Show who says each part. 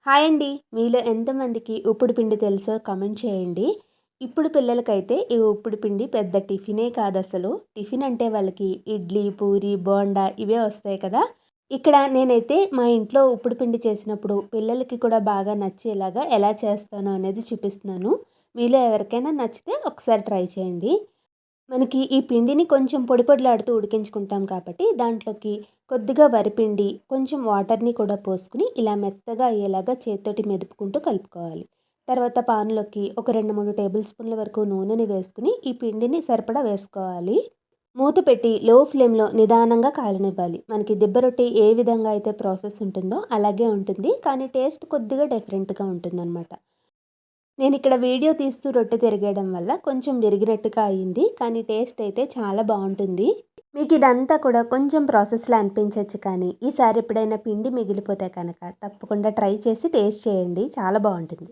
Speaker 1: Hi అండి. మీలో ఎంతమందికి ఉప్పుడు పిండి తెలుసో కామెంట్ చేయండి. ఇప్పుడు పిల్లలకైతే ఈ ఉప్పుడు పిండి పెద్ద టిఫినే కాదసలు. టిఫిన్ అంటే వాళ్ళకి ఇడ్లీ, పూరి, బోండా ఇవే వస్తాయి కదా! ఇక్కడ నేనైతే మా ఇంట్లో ఉప్పుడు పిండి చేసినప్పుడు పిల్లలకి కూడా బాగా నచ్చేలాగా ఎలా చేస్తాను అనేది చూపిస్తున్నాను. మీలో ఎవరికైనా నచ్చితే ఒకసారి ట్రై చేయండి. మనకి ఈ పిండిని కొంచెం పొడి పొడిలాడుతూ ఉడికించుకుంటాం కాబట్టి దాంట్లోకి కొద్దిగా వరిపిండి, కొంచెం వాటర్‌ని కూడా పోసుకొని ఇలా మెత్తగా అయ్యేలాగా చేత్తోటి మెదుపుకుంటూ కలుపుకోవాలి. తర్వాత పాన్‌లోకి ఒక 2, 3 టేబుల్ స్పూన్ల వరకు నూనెని వేసుకొని ఈ పిండిని సరిపడా వేసుకోవాలి. మూత పెట్టి లో ఫ్లేమ్‌లో నిదానంగా కాలనివ్వాలి. మనకి దిబ్బ రొట్టె ఏ విధంగా అయితే ప్రాసెస్ ఉంటుందో అలాగే ఉంటుంది. కానీ టేస్ట్ కొద్దిగా డిఫరెంట్‌గా ఉంటుందనమాట. నేనిక్కడ వీడియో తీస్తూ రొట్టె తిరగేయడం వల్ల కొంచెం విరిగినట్టుగా అయింది. కానీ టేస్ట్ అయితే చాలా బావుంటుంది. మీకిదంతా కూడా కొంచెం ప్రాసెస్‌లా అనిపించొచ్చు కానీ, ఈసారి ఎప్పుడైనా పిండి మిగిలిపోతే కనుక తప్పకుండా ట్రై చేసి టేస్ట్ చేయండి. చాలా బావుంటుంది.